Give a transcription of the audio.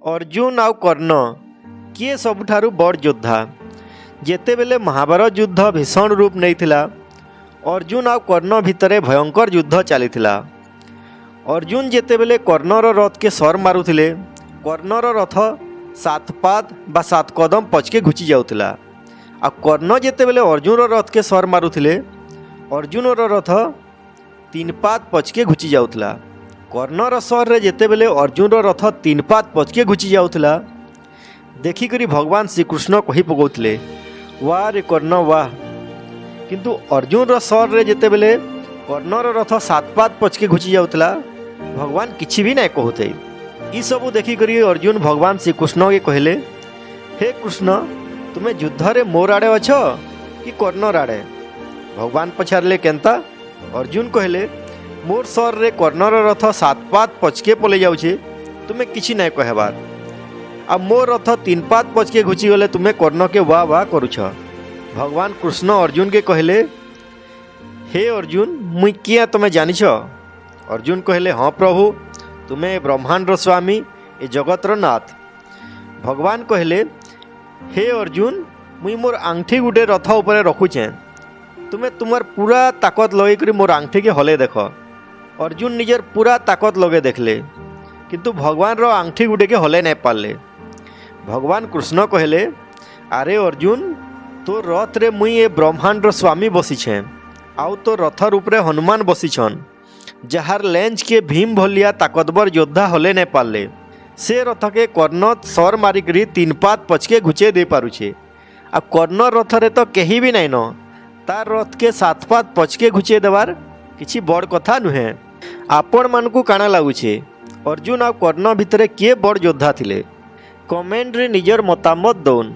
अर्जुन आउ कर्ण किए सबुठारु बड़ योद्धा। जेतेबेले महाभारत युद्ध भीषण रूप नहीं, अर्जुन आउ कर्ण भितरे भयंकर युद्ध चलीथिला। अर्जुन जेतेबेले कर्णर रथ के सर मारुथिले, कर्णर रथ 7 पाद बा 7 कदम पछके घुची जाउथिला। आ कर्ण जेतेबेले अर्जुन रथ के सर मारुथिले, अर्जुन रथ 3 पाद पछके घुची जाउथिला। कर्णर सर रे जेतेबेले अर्जुन रथ 3 पाद पछके घुची जाउथिला, देखिकरी भगवान श्रीकृष्ण कही पकाउथिले, वाह रे कर्ण वाह। किंतु अर्जुन सर रे जेतेबेले कर्णर रथ 7 पाद पछके घुची जाउथिला, भगवान किछि भी नहीं कहते। ई सबू देखिकरी अर्जुन भगवान श्रीकृष्ण के कहले, हे कृष्ण तुम्हें युद्ध रे मोर आड़े अछ कि कर्णर आड़े? भगवान पचारे केंता? अर्जुन कहले, मोर सर रे कर्णर रथ 7 पाद पछके पले जाउछे, तुम्हें किछि नहीं कहबार। आ मोर रथ 3 पाद पछके घुची गले तुम्हें कर्ण के वाह वाह करूछ। भगवान कृष्ण अर्जुन के कहले, हे अर्जुन मुई किया तुम्हें जानिछ? अर्जुन कहले, हाँ प्रभु तुम्हें ब्रह्मांडर स्वामी ए जगतर नाथ। भगवान कहले, हे अर्जुन मुई मोर आंगठी गुटे रथ उपरे रखुचे, तुम्हें तुमर पूरा ताकत लगे करी मोर आंगठी के हले देख। अर्जुन निजर पूरा ताकत लगे देखले, किंतु भगवान रो आंगठी गुटे के हले नहीं पारले। भगवान कृष्ण कहले, अरे अर्जुन तो रथ रे मुई ए ब्रह्मांडर स्वामी बसीछे, आउ तो रथर उपरे हनुमान बसीछन, जहार लेंज के भीम भलिया ताकतवर योद्धा हले नहीं पारले। से रथ के कर्ण सर मारिकरी 3 पाद पछके घुचे दे पारुछे। आ कर्ण रथ रे तो कहीं भी नहीं न, तार रथ के 7 पाद पछके घुचे देवार किछि बड़ कथा नुहे। आपण मानकु काना लागुछे अर्जुन आ कर्ण भितरे किए बड़ योद्धा थिले? कमेंट रे निजर मतामत दौन।